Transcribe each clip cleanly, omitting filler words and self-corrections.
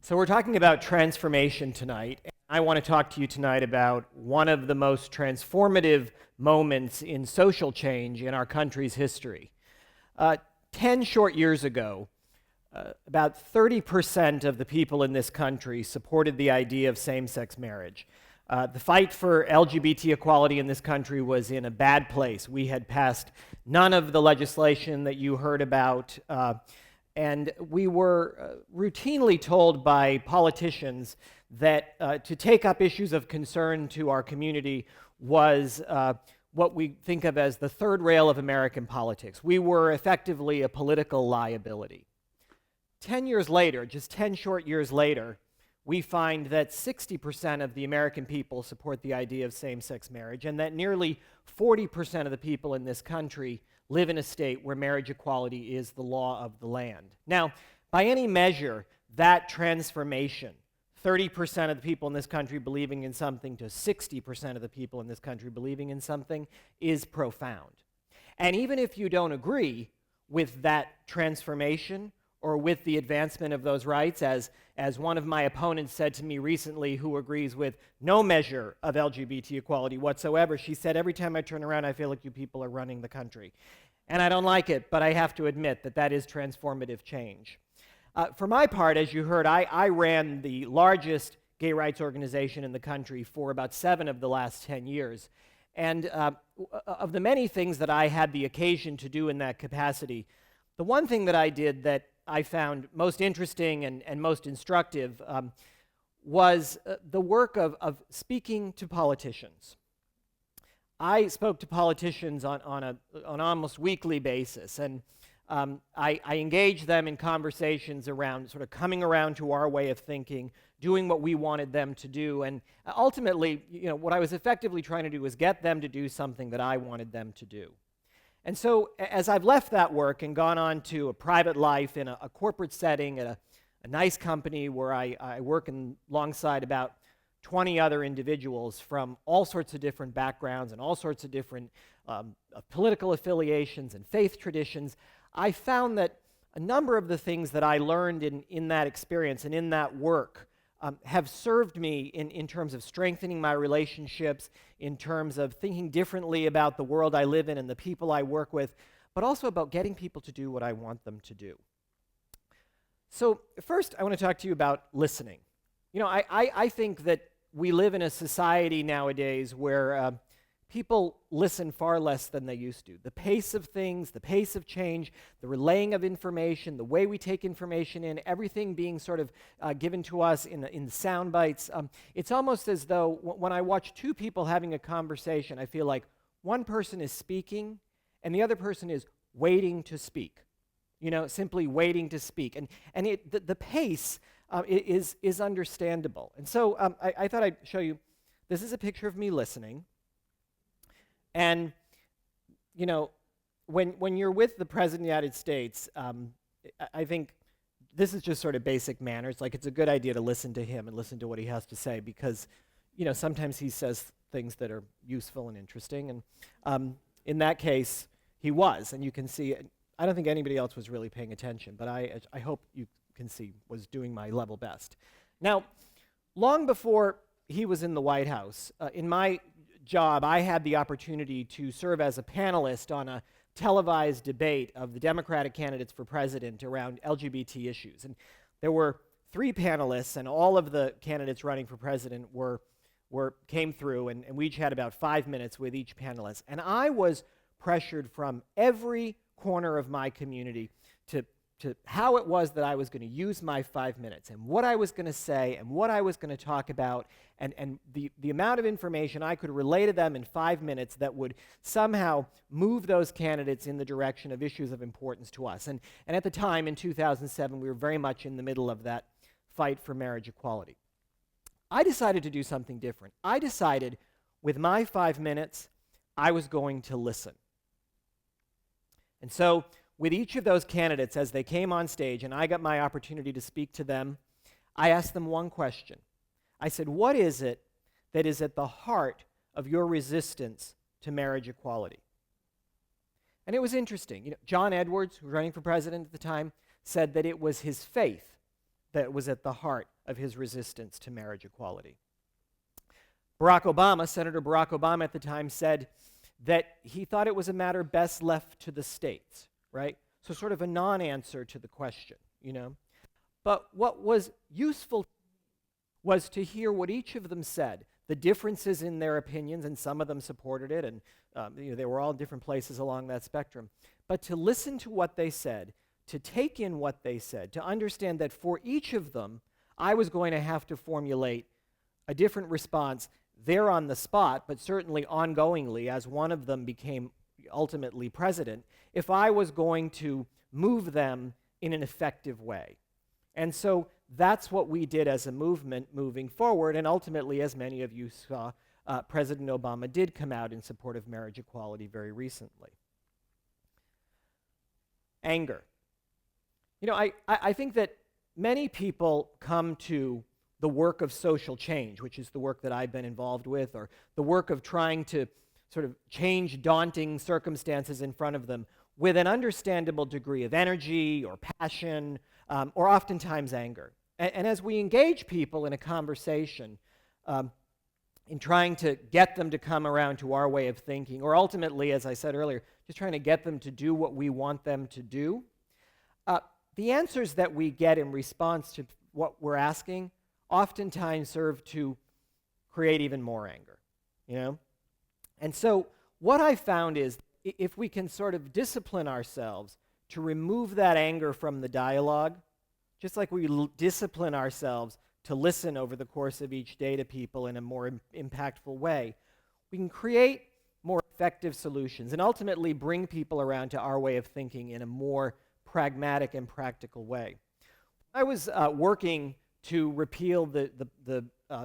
So we're talking about transformation tonight. I want to talk to you tonight about one of the most transformative moments in social change in our country's history. 10 short years ago, about 30% of the people in this country supported the idea of same-sex marriage. The fight for LGBT equality in this country was in a bad place. We had passed none of the legislation that you heard about, and we were routinely told by politicians that to take up issues of concern to our community was what we think of as the third rail of American politics. We were effectively a political liability. 10 years later, just 10 short years later, we find that 60% of the American people support the idea of same-sex marriage, and that nearly 40% of the people in this country live in a state where marriage equality is the law of the land. Now, by any measure, that transformation, 30% of the people in this country believing in something to 60% of the people in this country believing in something, is profound. And even if you don't agree with that transformation or with the advancement of those rights, as one of my opponents said to me recently, who agrees with no measure of LGBT equality whatsoever, she said, every time I turn around, I feel like you people are running the country. And I don't like it, but I have to admit that that is transformative change. For my part, as you heard, I ran the largest gay rights organization in the country for about 7 of the last 10 years. And of the many things that I had the occasion to do in that capacity, the one thing that I did that I found most interesting and most instructive was the work of speaking to politicians. I spoke to politicians on an almost weekly basis, and I engaged them in conversations around sort of coming around to our way of thinking, doing what we wanted them to do, and ultimately, what I was effectively trying to do was get them to do something that I wanted them to do. And so as I've left that work and gone on to a private life in a corporate setting at a nice company where I work alongside about 20 other individuals from all sorts of different backgrounds and all sorts of different political affiliations and faith traditions, I found that a number of the things that I learned in that experience and in that work have served me in terms of strengthening my relationships, in terms of thinking differently about the world I live in and the people I work with, but also about getting people to do what I want them to do. So first, I want to talk to you about listening. I think that we live in a society nowadays where people listen far less than they used to. The pace of things, the pace of change, the relaying of information, the way we take information in, everything being sort of given to us in sound bites. It's almost as though when I watch two people having a conversation, I feel like one person is speaking and the other person is waiting to speak. Simply waiting to speak. And the pace is understandable. And so I thought I'd show you, this is a picture of me listening. And, when you're with the President of the United States, I think this is just sort of basic manners. Like, it's a good idea to listen to him and listen to what he has to say because, sometimes he says things that are useful and interesting. And in that case, he was. And you can see, I don't think anybody else was really paying attention, but I hope you can see was doing my level best. Now, long before he was in the White House, in my job, I had the opportunity to serve as a panelist on a televised debate of the Democratic candidates for president around LGBT issues. And there were 3 panelists, and all of the candidates running for president came through, and we each had about 5 minutes with each panelist. And I was pressured from every corner of my community to how it was that I was going to use my 5 minutes and what I was going to say and what I was going to talk about and the amount of information I could relay to them in 5 minutes that would somehow move those candidates in the direction of issues of importance to us. And at the time, in 2007, we were very much in the middle of that fight for marriage equality. I decided to do something different. I decided with my 5 minutes, I was going to listen. And so with each of those candidates, as they came on stage and I got my opportunity to speak to them, I asked them one question. I said, what is it that is at the heart of your resistance to marriage equality? And it was interesting. John Edwards, who was running for president at the time, said that it was his faith that was at the heart of his resistance to marriage equality. Barack Obama, Senator Barack Obama at the time, said that he thought it was a matter best left to the states, right? So sort of a non-answer to the question, you know. But what was useful was to hear what each of them said, the differences in their opinions, and some of them supported it, and they were all different places along that spectrum. But to listen to what they said, to take in what they said, to understand that for each of them, I was going to have to formulate a different response there on the spot, but certainly ongoingly as one of them became ultimately president, if I was going to move them in an effective way. And so that's what we did as a movement moving forward, and ultimately, as many of you saw, President Obama did come out in support of marriage equality very recently. Anger. You know, I think that many people come to the work of social change, which is the work that I've been involved with, or the work of trying to sort of change daunting circumstances in front of them with an understandable degree of energy or passion, or oftentimes anger. And as we engage people in a conversation, in trying to get them to come around to our way of thinking, or ultimately, as I said earlier, just trying to get them to do what we want them to do, the answers that we get in response to what we're asking oftentimes serve to create even more anger, you know? And so what I found is if we can sort of discipline ourselves to remove that anger from the dialogue, just like we discipline ourselves to listen over the course of each day to people in a more impactful way, we can create more effective solutions and ultimately bring people around to our way of thinking in a more pragmatic and practical way. I was working to repeal the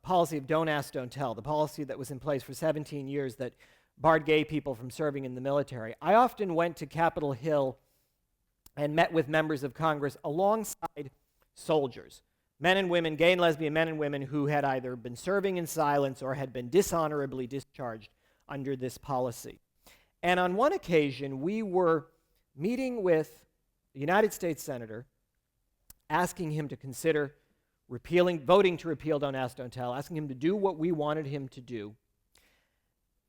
policy of don't ask, don't tell, the policy that was in place for 17 years that barred gay people from serving in the military. I often went to Capitol Hill and met with members of Congress alongside soldiers, men and women, gay and lesbian men and women who had either been serving in silence or had been dishonorably discharged under this policy. And on one occasion, we were meeting with a United States senator, asking him to consider voting to repeal Don't Ask, Don't Tell, asking him to do what we wanted him to do.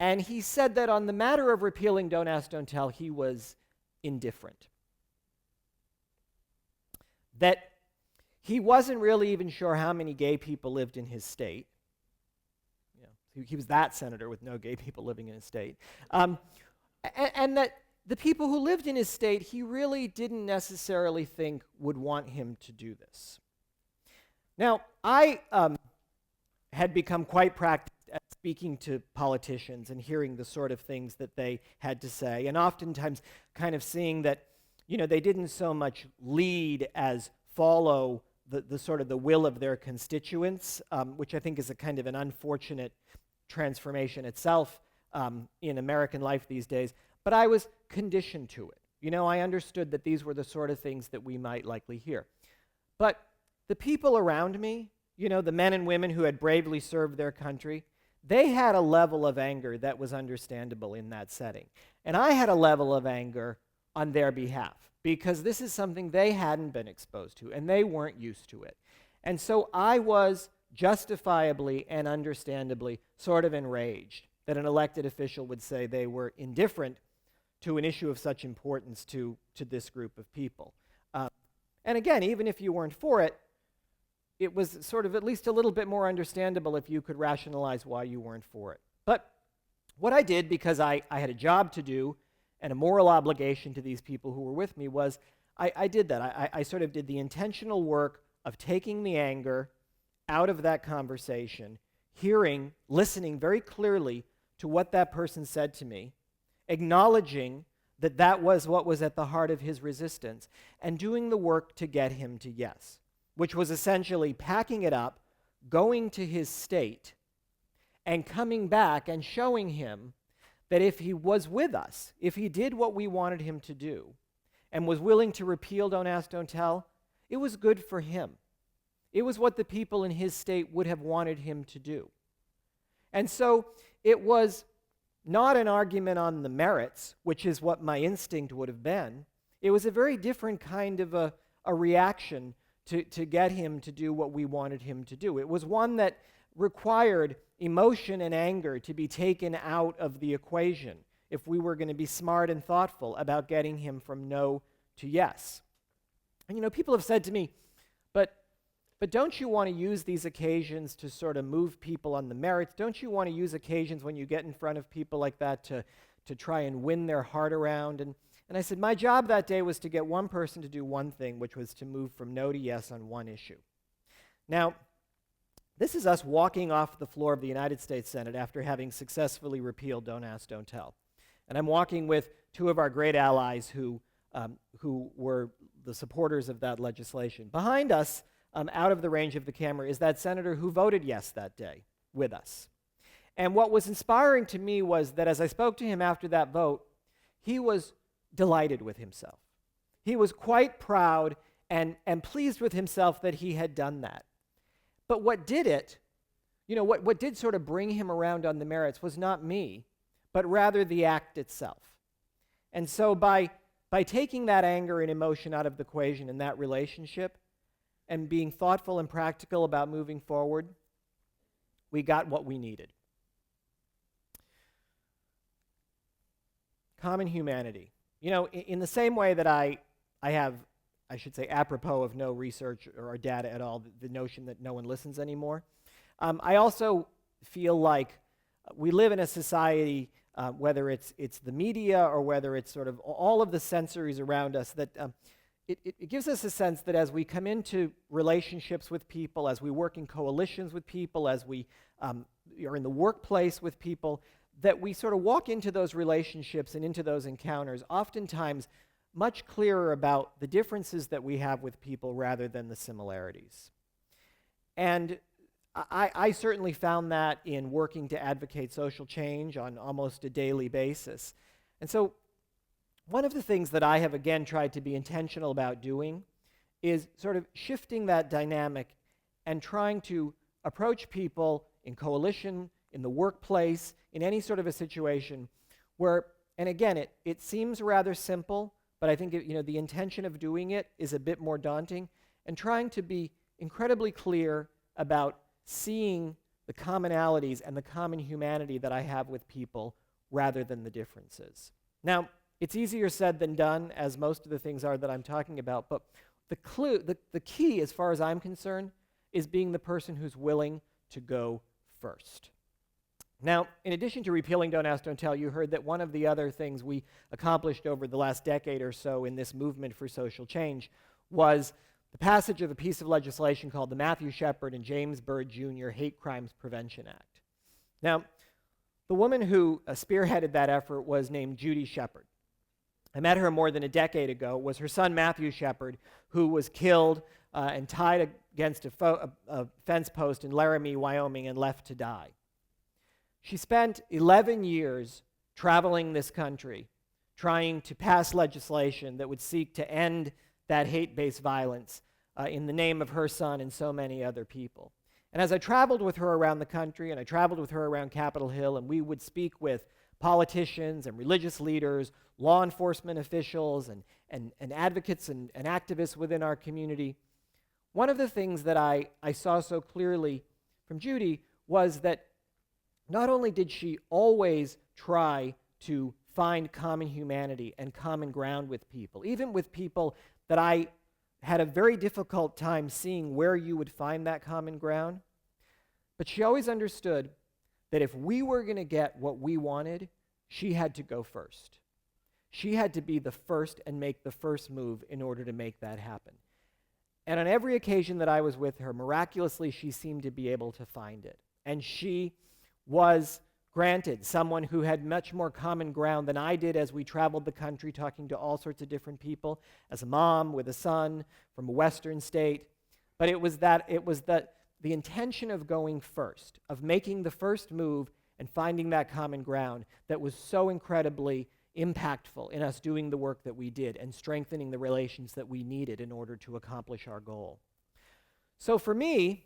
And he said that on the matter of repealing Don't Ask, Don't Tell, he was indifferent. That he wasn't really even sure how many gay people lived in his state. You know, he was that senator with no gay people living in his state. And that the people who lived in his state, he really didn't necessarily think would want him to do this. Now, I had become quite practiced at speaking to politicians and hearing the sort of things that they had to say, and oftentimes kind of seeing that, you know, they didn't so much lead as follow the sort of the will of their constituents, which I think is a kind of an unfortunate transformation itself in American life these days. But I was conditioned to it. You know, I understood that these were the sort of things that we might likely hear. But the people around me, you know, the men and women who had bravely served their country, they had a level of anger that was understandable in that setting. And I had a level of anger on their behalf because this is something they hadn't been exposed to and they weren't used to it. And so I was justifiably and understandably sort of enraged that an elected official would say they were indifferent to an issue of such importance to this group of people. And again, even if you weren't for it, it was sort of at least a little bit more understandable if you could rationalize why you weren't for it. But what I did, because I had a job to do and a moral obligation to these people who were with me, was I did that. I sort of did the intentional work of taking the anger out of that conversation, listening very clearly to what that person said to me, acknowledging that that was what was at the heart of his resistance, and doing the work to get him to yes, which was essentially packing it up, going to his state, and coming back and showing him that if he was with us, if he did what we wanted him to do, and was willing to repeal Don't Ask, Don't Tell, it was good for him. It was what the people in his state would have wanted him to do. And so it was not an argument on the merits, which is what my instinct would have been. It was a very different kind of a reaction to get him to do what we wanted him to do. It was one that required emotion and anger to be taken out of the equation if we were going to be smart and thoughtful about getting him from no to yes. And people have said to me, but don't you want to use these occasions to sort of move people on the merits? Don't you want to use occasions when you get in front of people like that to try and win their heart around? And I said, my job that day was to get one person to do one thing, which was to move from no to yes on one issue. Now, this is us walking off the floor of the United States Senate after having successfully repealed Don't Ask, Don't Tell. And I'm walking with two of our great allies who were the supporters of that legislation. Behind us, out of the range of the camera, is that senator who voted yes that day with us. And what was inspiring to me was that as I spoke to him after that vote, he was delighted with himself. He was quite proud and pleased with himself that he had done that. But what did it, what did sort of bring him around on the merits was not me, but rather the act itself. And so by taking that anger and emotion out of the equation in that relationship and being thoughtful and practical about moving forward, we got what we needed. Common humanity. In the same way that I have, I should say, apropos of no research or data at all, the notion that no one listens anymore, I also feel like we live in a society, whether it's the media or whether it's sort of all of the sensories around us, that it gives us a sense that as we come into relationships with people, as we work in coalitions with people, as we are in the workplace with people, that we sort of walk into those relationships and into those encounters oftentimes much clearer about the differences that we have with people rather than the similarities. And I certainly found that in working to advocate social change on almost a daily basis. And so one of the things that I have, again, tried to be intentional about doing is sort of shifting that dynamic and trying to approach people in coalition, in the workplace, in any sort of a situation where, and again, it seems rather simple, but I think the intention of doing it is a bit more daunting, and trying to be incredibly clear about seeing the commonalities and the common humanity that I have with people rather than the differences. Now, it's easier said than done, as most of the things are that I'm talking about, but the key, as far as I'm concerned, is being the person who's willing to go first. Now, in addition to repealing Don't Ask, Don't Tell, you heard that one of the other things we accomplished over the last decade or so in this movement for social change was the passage of a piece of legislation called the Matthew Shepard and James Byrd Jr. Hate Crimes Prevention Act. Now, the woman who spearheaded that effort was named Judy Shepard. I met her more than a decade ago. It was her son, Matthew Shepard, who was killed and tied against a fence post in Laramie, Wyoming, and left to die. She spent 11 years traveling this country, trying to pass legislation that would seek to end that hate-based violence in the name of her son and so many other people. And as I traveled with her around the country, and I traveled with her around Capitol Hill, and we would speak with politicians and religious leaders, law enforcement officials, and advocates and activists within our community, one of the things that I saw so clearly from Judy was that not only did she always try to find common humanity and common ground with people, even with people that I had a very difficult time seeing where you would find that common ground, but she always understood that if we were going to get what we wanted, she had to go first. She had to be the first and make the first move in order to make that happen. And on every occasion that I was with her, miraculously, she seemed to be able to find it. And she was, granted, someone who had much more common ground than I did as we traveled the country talking to all sorts of different people, as a mom with a son from a Western state. But it was the intention of going first, of making the first move and finding that common ground that was so incredibly impactful in us doing the work that we did and strengthening the relations that we needed in order to accomplish our goal. So for me,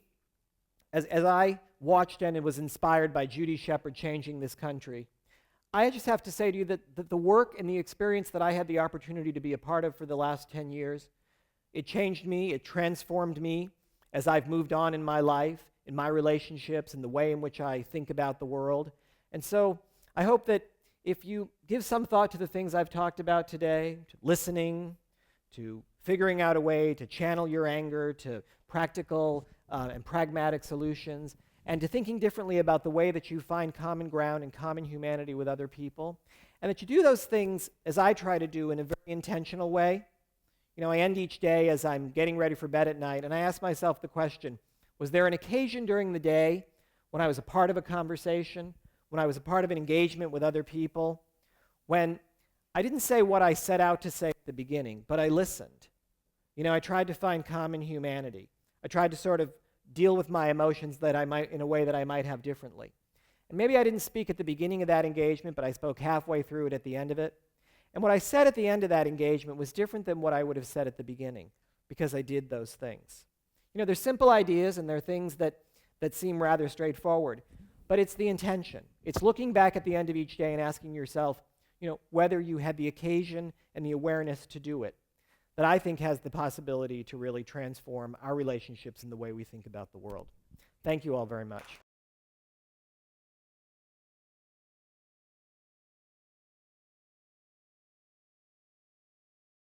as I watched and was inspired by Judy Shepard changing this country, I just have to say to you that the work and the experience that I had the opportunity to be a part of for the last 10 years It changed me, it transformed me as I've moved on in my life, in my relationships, in the way in which I think about the world. And so I hope that if you give some thought to the things I've talked about today, to listening, to figuring out a way to channel your anger, to practical and pragmatic solutions, and to thinking differently about the way that you find common ground and common humanity with other people, and that you do those things, as I try to do, in a very intentional way. You know, I end each day as I'm getting ready for bed at night, and I ask myself the question, was there an occasion during the day when I was a part of a conversation, when I was a part of an engagement with other people, when I didn't say what I set out to say at the beginning, but I listened. You know, I tried to find common humanity. I tried to sort of deal with my emotions that I might, in a way that I might have differently. And maybe I didn't speak at the beginning of that engagement, but I spoke halfway through it at the end of it. And what I said at the end of that engagement was different than what I would have said at the beginning, because I did those things. You know, they're simple ideas, and they're things that seem rather straightforward, but it's the intention. It's looking back at the end of each day and asking yourself, you know, whether you had the occasion and the awareness to do it, that I think has the possibility to really transform our relationships and the way we think about the world. Thank you all very much.